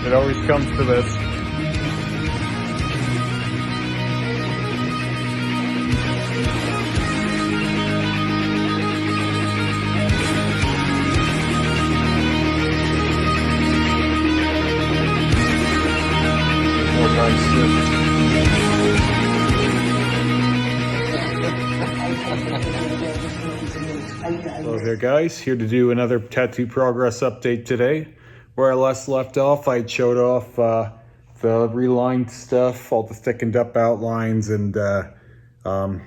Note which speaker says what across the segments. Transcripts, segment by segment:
Speaker 1: It always comes to this. Hello there guys, here to do another tattoo progress update today. Where I last left off, I showed off the relined stuff, all the thickened up outlines, and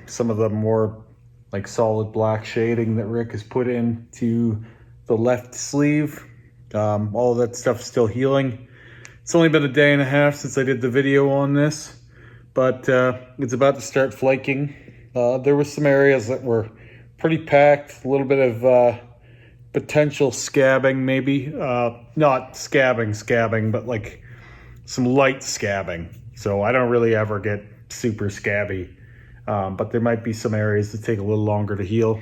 Speaker 1: some of the more like solid black shading that Rick has put into the left sleeve. All of that stuff's still healing. It's only been a day and a half since I did the video on this, but it's about to start flaking. There were some areas that were pretty packed, a little bit of potential scabbing maybe. Not scabbing, but like some light scabbing. So I don't really ever get super scabby, but there might be some areas that take a little longer to heal.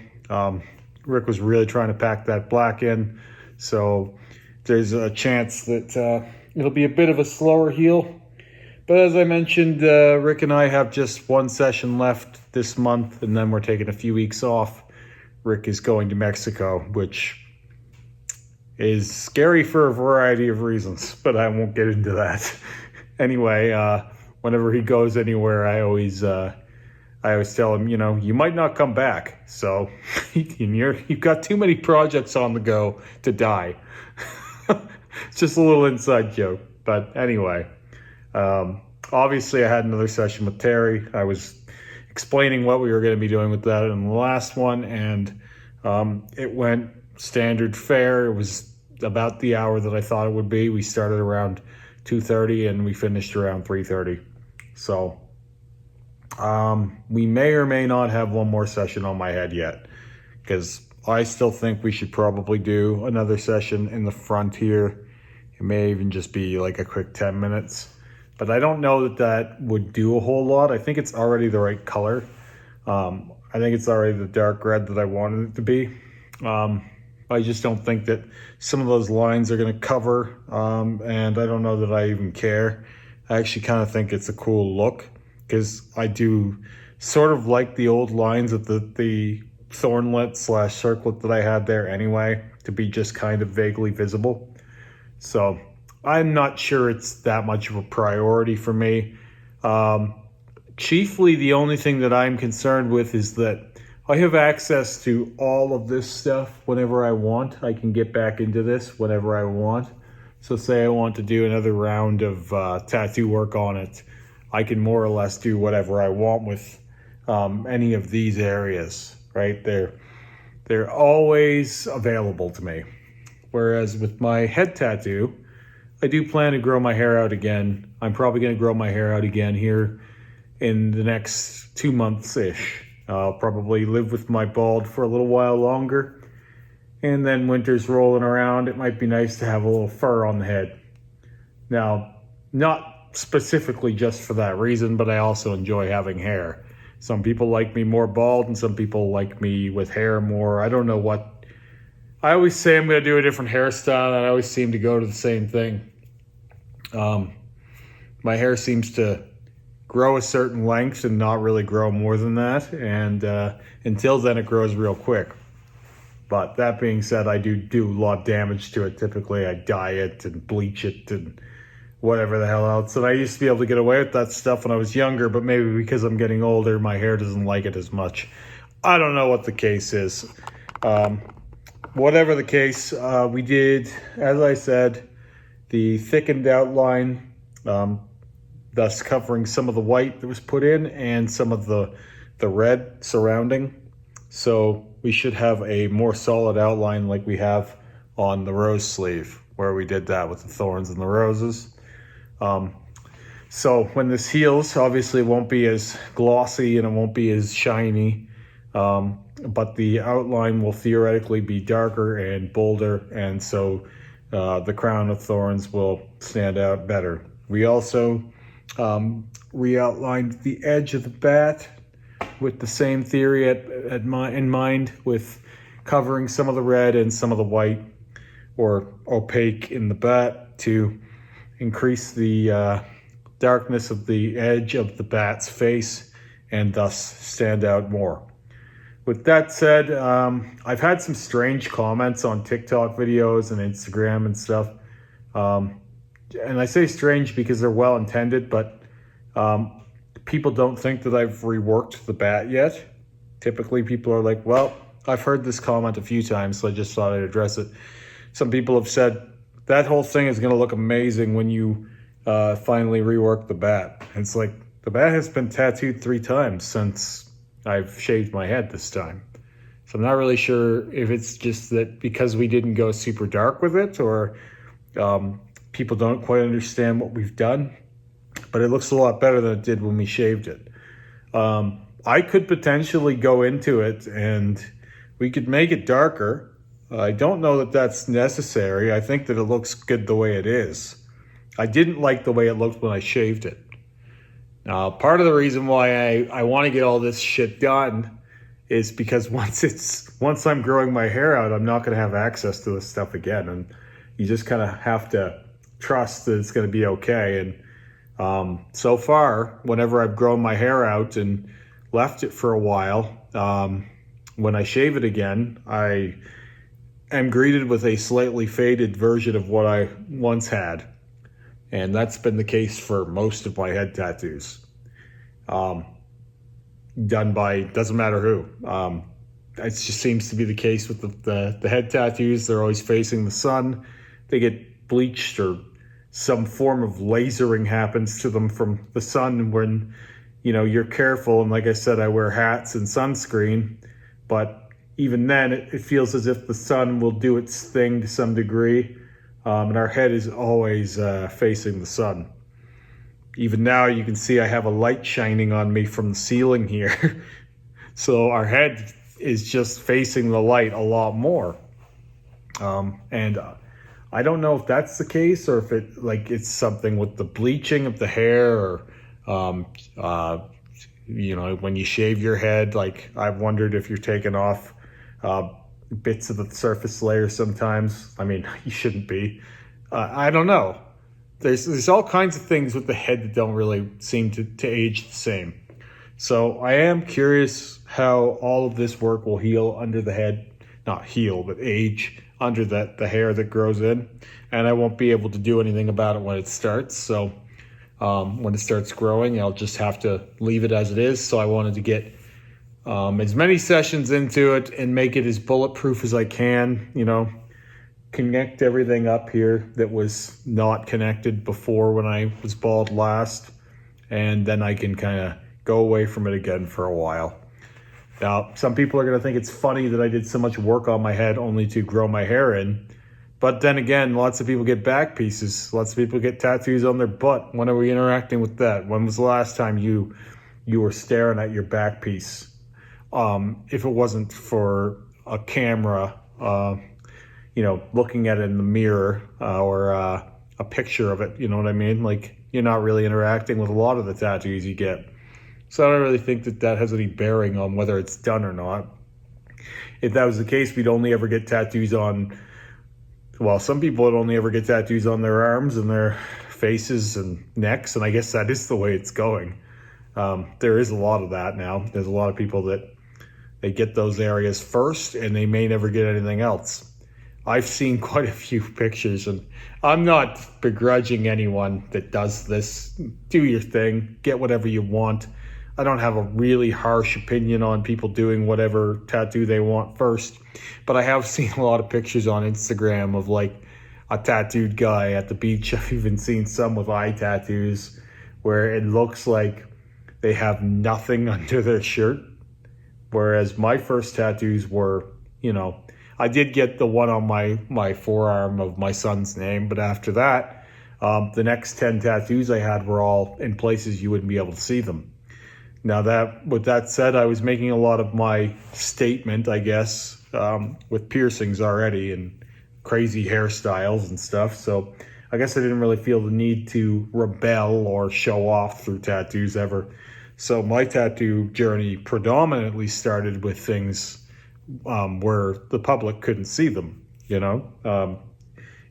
Speaker 1: Rick was really trying to pack that black in, so there's a chance that it'll be a bit of a slower heal. But as I mentioned, Rick and I have just one session left this month, and then we're taking a few weeks off. Rick is going to Mexico, which is scary for a variety of reasons, but I won't get into that. Anyway, whenever he goes anywhere, I always tell him, you know, you might not come back. So you've got too many projects on the go to die. It's just a little inside joke. But anyway, obviously I had another session with Terry. I was explaining what we were going to be doing with that in the last one, and it went standard fare. It was about the hour that I thought it would be. We started around 2:30 and we finished around 3:30. So we may or may not have one more session on my head yet, because I still think we should probably do another session in the front here. It may even just be like a quick 10 minutes. But I don't know that that would do a whole lot. I think it's already the right color. I think it's already the dark red that I wanted it to be. I just don't think that some of those lines are going to cover, and I don't know that I even care. I actually kind of think it's a cool look, because I do sort of like the old lines of the thornlet / circlet that I had there anyway, to be just kind of vaguely visible. So I'm not sure it's that much of a priority for me. Chiefly, the only thing that I'm concerned with is that I have access to all of this stuff whenever I want. I can get back into this whenever I want. So say I want to do another round of tattoo work on it, I can more or less do whatever I want with any of these areas, right? They're always available to me. Whereas with my head tattoo, I do plan to grow my hair out again. I'm probably going to grow my hair out again here in the next 2 months-ish. I'll probably live with my bald for a little while longer. And then winter's rolling around. It might be nice to have a little fur on the head. Now, not specifically just for that reason, but I also enjoy having hair. Some people like me more bald, and some people like me with hair more. I don't know what. I always say I'm going to do a different hairstyle, and I always seem to go to the same thing. My hair seems to grow a certain length and not really grow more than that, and until then it grows real quick. But that being said, I do a lot of damage to it. Typically I dye it and bleach it and whatever the hell else, and I used to be able to get away with that stuff when I was younger, but maybe because I'm getting older, my hair doesn't like it as much. I don't know what the case is. Whatever the case, we did, as I said, the thickened outline, thus covering some of the white that was put in and some of the red surrounding. So we should have a more solid outline like we have on the rose sleeve, where we did that with the thorns and the roses. So when this heals, obviously it won't be as glossy and it won't be as shiny, but the outline will theoretically be darker and bolder, and so the crown of thorns will stand out better. We also re-outlined the edge of the bat with the same theory in mind, with covering some of the red and some of the white or opaque in the bat to increase the darkness of the edge of the bat's face and thus stand out more. With that said, I've had some strange comments on TikTok videos and Instagram and stuff. And I say strange because they're well intended, but people don't think that I've reworked the bat yet. Typically people are like, well, I've heard this comment a few times, so I just thought I'd address it. Some people have said that whole thing is going to look amazing when you finally rework the bat. And it's like, the bat has been tattooed 3 times since I've shaved my head this time. So I'm not really sure if it's just that because we didn't go super dark with it, or people don't quite understand what we've done, but it looks a lot better than it did when we shaved it. I could potentially go into it and we could make it darker. I don't know that that's necessary. I think that it looks good the way it is. I didn't like the way it looked when I shaved it. Part of the reason why I want to get all this shit done is because once I'm growing my hair out, I'm not going to have access to this stuff again. And you just kind of have to trust that it's going to be okay. And so far, whenever I've grown my hair out and left it for a while, when I shave it again, I am greeted with a slightly faded version of what I once had. And that's been the case for most of my head tattoos. Done by, doesn't matter who. It just seems to be the case with the head tattoos. They're always facing the sun. They get bleached, or some form of lasering happens to them from the sun when, you're careful. And like I said, I wear hats and sunscreen. But even then, it feels as if the sun will do its thing to some degree. And our head is always facing the sun. Even now, you can see I have a light shining on me from the ceiling here. So our head is just facing the light a lot more. And I don't know if that's the case, or if it's something with the bleaching of the hair, or when you shave your head, like I've wondered if you're taking off bits of the surface layer sometimes. I mean, you shouldn't be. I don't know. There's all kinds of things with the head that don't really seem to age the same. So I am curious how all of this work will heal under the head. Not heal, but age under the hair that grows in. And I won't be able to do anything about it when it starts. So when it starts growing, I'll just have to leave it as it is. So I wanted to get as many sessions into it and make it as bulletproof as I can, connect everything up here that was not connected before when I was bald last, and then I can kind of go away from it again for a while. Now, some people are going to think it's funny that I did so much work on my head only to grow my hair in, but then again, lots of people get back pieces, lots of people get tattoos on their butt. When are we interacting with that? When was the last time you were staring at your back piece? If it wasn't for a camera, looking at it in the mirror, or a picture of it, you know what I mean? Like, you're not really interacting with a lot of the tattoos you get. So I don't really think that has any bearing on whether it's done or not. If that was the case, we'd only ever get tattoos on, well, some people would only ever get tattoos on their arms and their faces and necks, and I guess that is the way it's going. There is a lot of that now. There's a lot of people that they get those areas first and they may never get anything else. I've seen quite a few pictures, and I'm not begrudging anyone that does this. Do your thing, get whatever you want. I don't have a really harsh opinion on people doing whatever tattoo they want first, but I have seen a lot of pictures on Instagram of like a tattooed guy at the beach. I've even seen some with eye tattoos where it looks like they have nothing under their shirt. Whereas my first tattoos were, I did get the one on my forearm of my son's name, but after that, the next 10 tattoos I had were all in places you wouldn't be able to see them. Now with that said, I was making a lot of my statement, I guess, with piercings already and crazy hairstyles and stuff. So I guess I didn't really feel the need to rebel or show off through tattoos ever. So my tattoo journey predominantly started with things where the public couldn't see them,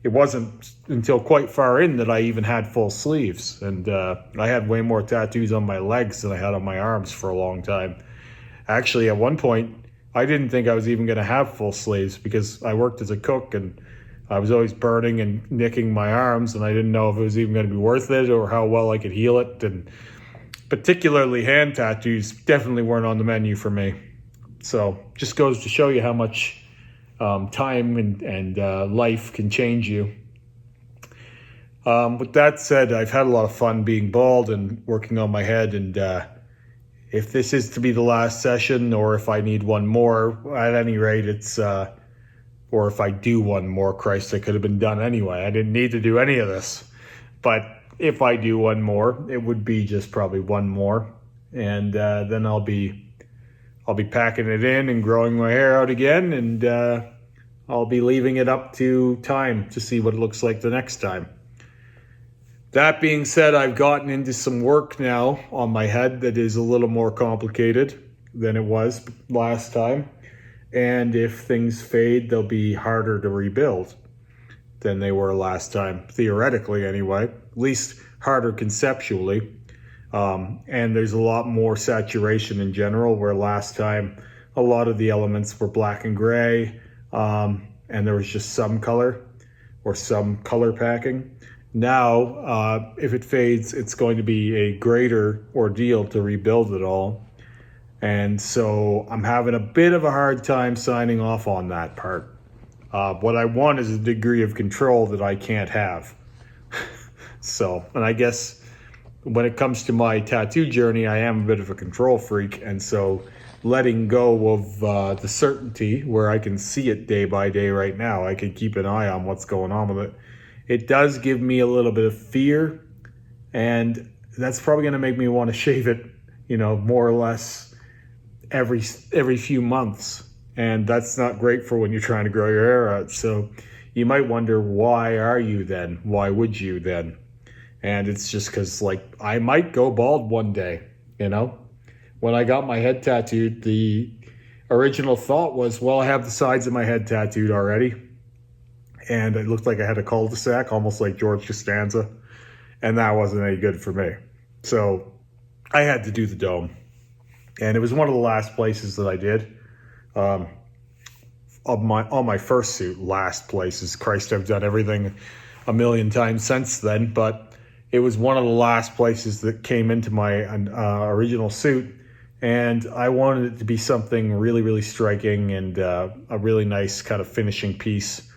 Speaker 1: it wasn't until quite far in that I even had full sleeves. And I had way more tattoos on my legs than I had on my arms for a long time. Actually, at one point, I didn't think I was even going to have full sleeves because I worked as a cook and I was always burning and nicking my arms, and I didn't know if it was even going to be worth it or how well I could heal it. And particularly hand tattoos definitely weren't on the menu for me. So just goes to show you how much time and life can change you. With that said, I've had a lot of fun being bald and working on my head, and if this is to be the last session, or if I need one more, at any rate, it's, or if I do one more, Christ, it could have been done anyway. I didn't need to do any of this. But if I do one more, it would be just probably one more. And then I'll be packing it in and growing my hair out again, and I'll be leaving it up to time to see what it looks like the next time. That being said, I've gotten into some work now on my head that is a little more complicated than it was last time. And if things fade, they'll be harder to rebuild than they were last time, theoretically anyway, at least harder conceptually. And there's a lot more saturation in general, where last time a lot of the elements were black and gray, and there was just some color or some color packing. Now, if it fades, it's going to be a greater ordeal to rebuild it all. And so I'm having a bit of a hard time signing off on that part. What I want is a degree of control that I can't have. So, and I guess when it comes to my tattoo journey, I am a bit of a control freak. And so letting go of the certainty where I can see it day by day right now, I can keep an eye on what's going on with it. It does give me a little bit of fear, and that's probably going to make me want to shave it, more or less every few months. And that's not great for when you're trying to grow your hair out. So you might wonder, why are you then? Why would you then? And it's just because, I might go bald one day, When I got my head tattooed, the original thought was, well, I have the sides of my head tattooed already. And it looked like I had a cul-de-sac, almost like George Costanza. And that wasn't any good for me. So I had to do the dome. And it was one of the last places that I did. On my first suit, last places. Christ, I've done everything a million times since then. But it was one of the last places that came into my original suit. And I wanted it to be something really, really striking and a really nice kind of finishing piece.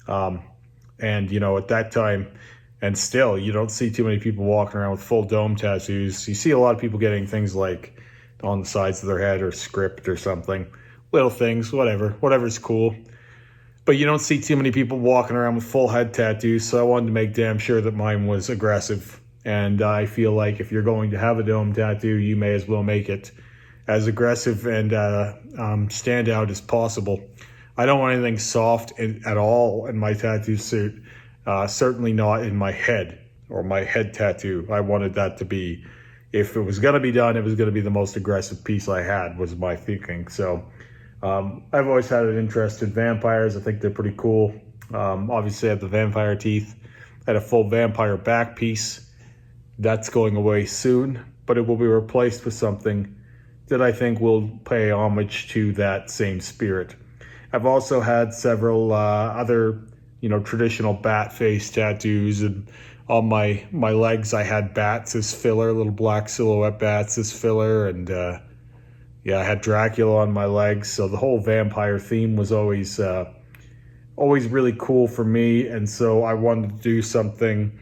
Speaker 1: And at that time, and still, you don't see too many people walking around with full dome tattoos. You see a lot of people getting things like on the sides of their head or script or something, little things, whatever's cool. But you don't see too many people walking around with full head tattoos. So I wanted to make damn sure that mine was aggressive. And I feel like if you're going to have a dome tattoo, you may as well make it as aggressive and stand out as possible. I don't want anything soft at all in my tattoo suit. Certainly not in my head or my head tattoo. I wanted that to be, if it was going to be done, it was going to be the most aggressive piece I had, was my thinking. So I've always had an interest in vampires. I think they're pretty cool. Obviously I have the vampire teeth. I had a full vampire back piece. That's going away soon, but it will be replaced with something that I think will pay homage to that same spirit. I've also had several other, traditional bat face tattoos, and on my legs I had bats as filler, little black silhouette bats as filler, and I had Dracula on my legs. So the whole vampire theme was always really cool for me, and so I wanted to do something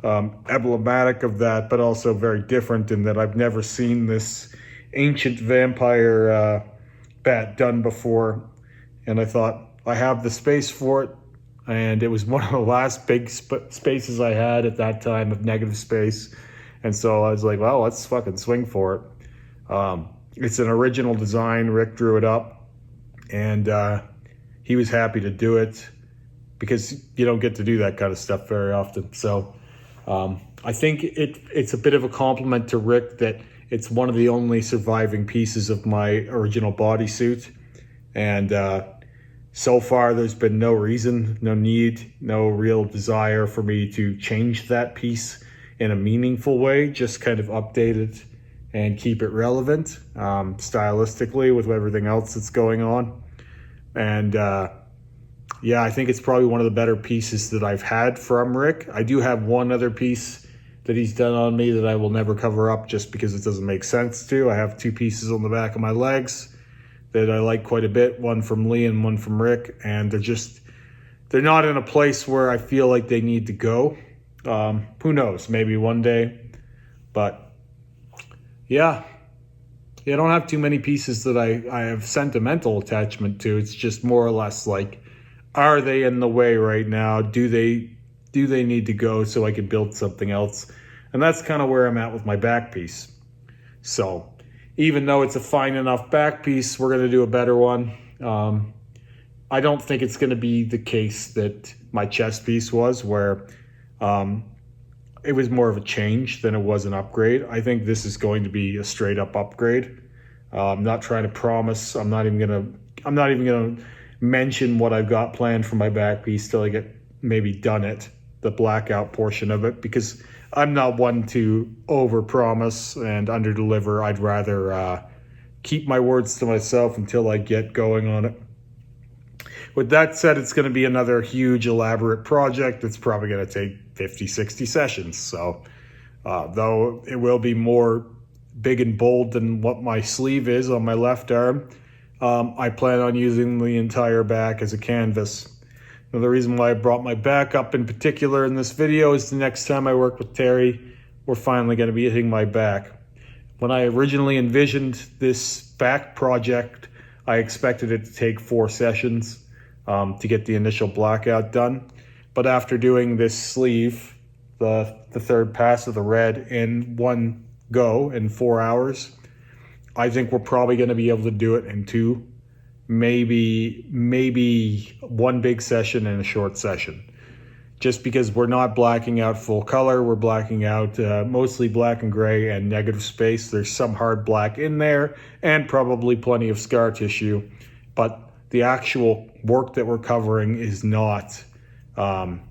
Speaker 1: emblematic of that, but also very different in that I've never seen this ancient vampire bat done before. And I thought, I have the space for it. And it was one of the last big spaces I had at that time of negative space. And so I was like, well, let's fucking swing for it. It's an original design. Rick drew it up. And he was happy to do it because you don't get to do that kind of stuff very often. So I think it's a bit of a compliment to Rick that it's one of the only surviving pieces of my original bodysuit. And So far, there's been no reason, no need, no real desire for me to change that piece in a meaningful way, just kind of update it and keep it relevant stylistically with everything else that's going on. And yeah, I think it's probably one of the better pieces that I've had from Rick. I do have one other piece that he's done on me that I will never cover up just because it doesn't make sense to. I have 2 pieces on the back of my legs that I like quite a bit, one from Lee and one from Rick, and they're not in a place where I feel like they need to go. Who knows, maybe one day, but yeah, I don't have too many pieces that I have sentimental attachment to. It's just more or less like, are they in the way right now? Do they need to go so I can build something else? And that's kind of where I'm at with my back piece. So even though it's a fine enough back piece, we're going to do a better one. I don't think it's going to be the case that my chest piece was, where it was more of a change than it was an upgrade. I think this is going to be a straight up upgrade. I'm not trying to promise. I'm not even gonna mention what I've got planned for my back piece till I get maybe done it, the blackout portion of it, because I'm not one to over-promise and under-deliver. I'd rather keep my words to myself until I get going on it. With that said, it's going to be another huge, elaborate project that's probably going to take 50, 60 sessions. So, though it will be more big and bold than what my sleeve is on my left arm, I plan on using the entire back as a canvas. Now, the reason why I brought my back up in particular in this video is the next time I work with Terry, we're finally going to be hitting my back. When I originally envisioned this back project, I expected it to take 4 sessions to get the initial blackout done. But after doing this sleeve, the third pass of the red in one go in 4 hours, I think we're probably going to be able to do it in 2. Maybe one big session and a short session, just because we're not blacking out full color. We're blacking out mostly black and gray and negative space. There's some hard black in there and probably plenty of scar tissue, but the actual work that we're covering is not,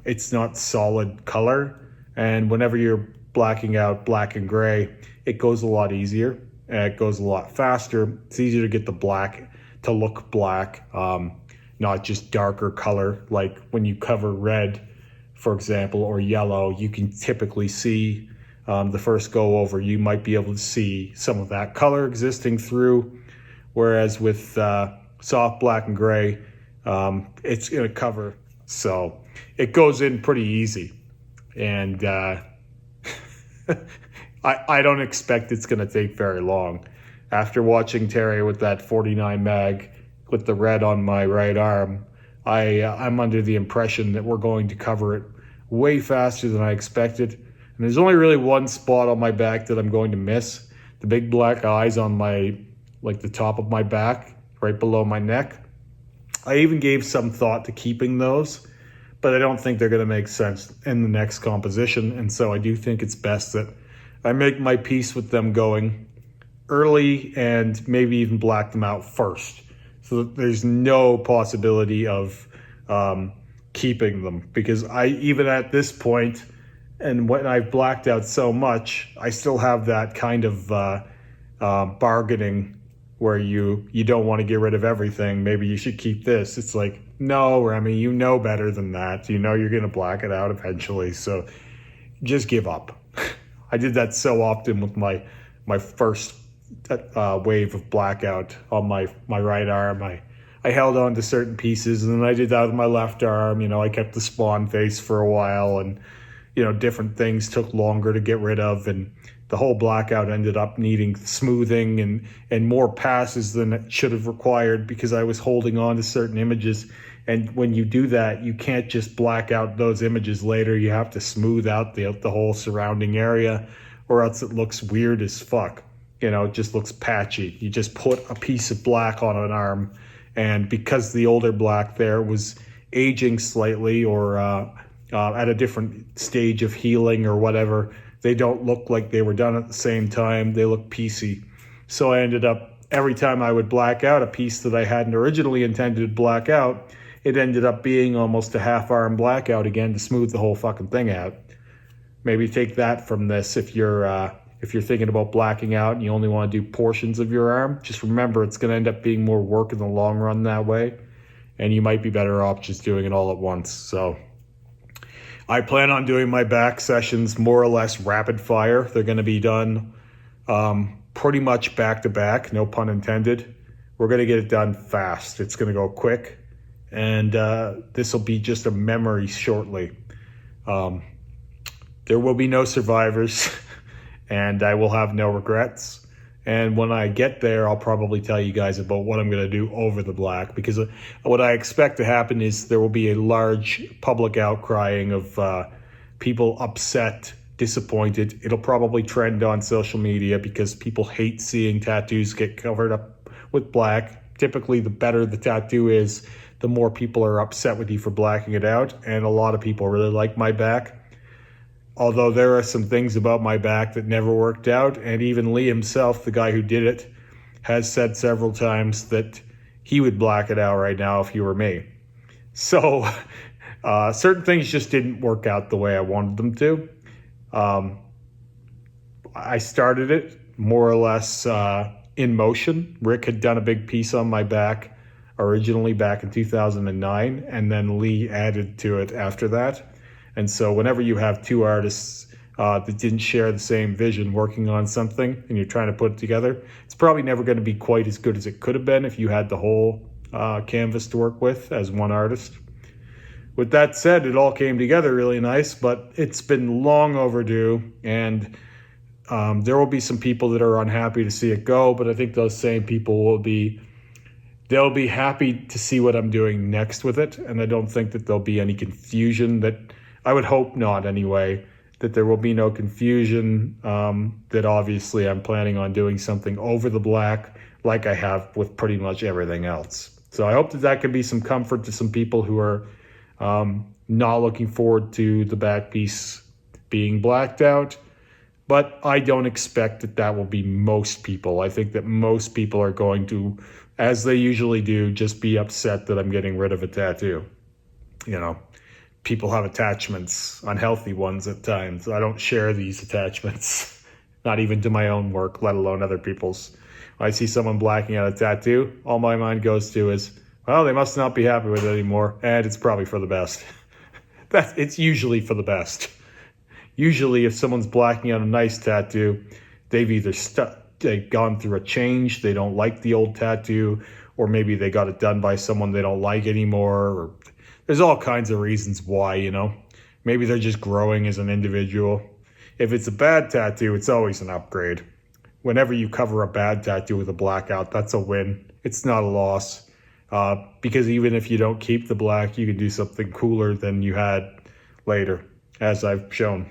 Speaker 1: it's not solid color. And whenever you're blacking out black and gray, it goes a lot easier and it goes a lot faster. It's easier to get the black to look black, not just darker color. Like when you cover red, for example, or yellow, you can typically see the first go over, you might be able to see some of that color existing through. Whereas with soft black and gray, it's going to cover. So it goes in pretty easy. And I don't expect it's going to take very long. After watching Terry with that 49 mag with the red on my right arm, I'm under the impression that we're going to cover it way faster than I expected. And there's only really one spot on my back that I'm going to miss. The big black eyes on the top of my back, right below my neck. I even gave some thought to keeping those, but I don't think they're going to make sense in the next composition. And so I do think it's best that I make my peace with them going early and maybe even black them out first, so that there's no possibility of keeping them. Because even at this point, and when I've blacked out so much, I still have that kind of bargaining where you don't want to get rid of everything. Maybe you should keep this. It's like, no, Remy, you know better than that. You know you're going to black it out eventually, so just give up. I did that so often with my first wave of blackout on my right arm. I held on to certain pieces, and then I did that with my left arm. I kept the spawn face for a while, and different things took longer to get rid of, and the whole blackout ended up needing smoothing and more passes than it should have required, because I was holding on to certain images. And when you do that, you can't just black out those images later. You have to smooth out the whole surrounding area, or else it looks weird as fuck. It just looks patchy. You just put a piece of black on an arm, and because the older black there was aging slightly, or at a different stage of healing or whatever, they don't look like they were done at the same time. They look piecey. So I ended up every time I would black out a piece that I hadn't originally intended to black out, it ended up being almost a half-arm blackout again to smooth the whole fucking thing out. Maybe take that from this if you're thinking about blacking out and you only want to do portions of your arm. Just remember, it's going to end up being more work in the long run that way, and you might be better off just doing it all at once. So I plan on doing my back sessions more or less rapid fire. They're going to be done pretty much back to back, no pun intended. We're going to get it done fast. It's going to go quick, and this will be just a memory shortly. There will be no survivors, and I will have no regrets. And when I get there, I'll probably tell you guys about what I'm going to do over the black, because what I expect to happen is there will be a large public outcrying of people upset, disappointed. It'll probably trend on social media because people hate seeing tattoos get covered up with black. Typically, the better the tattoo is, the more people are upset with you for blacking it out. And a lot of people really like my back. Although there are some things about my back that never worked out. And even Lee himself, the guy who did it, has said several times that he would black it out right now if he were me. So certain things just didn't work out the way I wanted them to. I started it more or less in motion. Rick had done a big piece on my back originally back in 2009, and then Lee added to it after that. And so whenever you have two artists that didn't share the same vision working on something and you're trying to put it together, it's probably never going to be quite as good as it could have been if you had the whole canvas to work with as one artist. With that said, it all came together really nice, but it's been long overdue, and there will be some people that are unhappy to see it go, but I think those same people they'll be happy to see what I'm doing next with it, and I don't think that there'll be any confusion. That I would hope not anyway, that there will be no confusion, that obviously I'm planning on doing something over the black like I have with pretty much everything else. So I hope that that can be some comfort to some people who are not looking forward to the back piece being blacked out. But I don't expect that that will be most people. I think that most people are going to, as they usually do, just be upset that I'm getting rid of a tattoo. You know, people have attachments, unhealthy ones at times. I don't share these attachments, not even to my own work, let alone other people's. When I see someone blacking out a tattoo, all my mind goes to is, well, they must not be happy with it anymore, and it's probably for the best. It's usually for the best. Usually, if someone's blacking out a nice tattoo, they've either they've gone through a change, they don't like the old tattoo, or maybe they got it done by someone they don't like anymore. Or there's all kinds of reasons why, you know. Maybe they're just growing as an individual. If it's a bad tattoo, it's always an upgrade. Whenever you cover a bad tattoo with a blackout, that's a win. It's not a loss. Because even if you don't keep the black, you can do something cooler than you had later, as I've shown.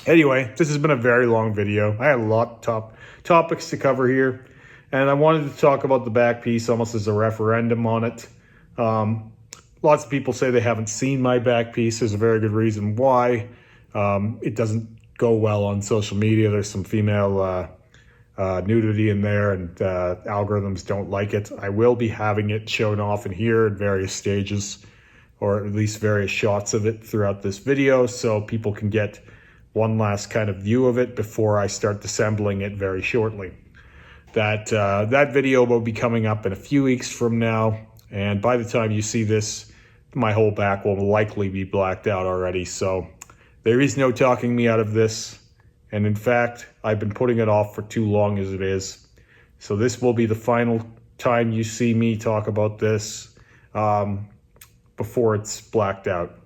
Speaker 1: Anyway, this has been a very long video. I had a lot of topics to cover here, and I wanted to talk about the back piece almost as a referendum on it. Lots of people say they haven't seen my back piece. There's a very good reason why. It doesn't go well on social media. There's some female nudity in there, and algorithms don't like it. I will be having it shown off in here in various stages, or at least various shots of it throughout this video, so people can get one last kind of view of it before I start assembling it very shortly. That video will be coming up in a few weeks from now, and by the time you see this, my whole back will likely be blacked out already, so there is no talking me out of this. And in fact, I've been putting it off for too long as it is. So this will be the final time you see me talk about this before it's blacked out.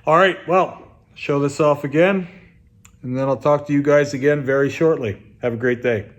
Speaker 1: All right, well, show this off again, and then I'll talk to you guys again very shortly. Have a great day.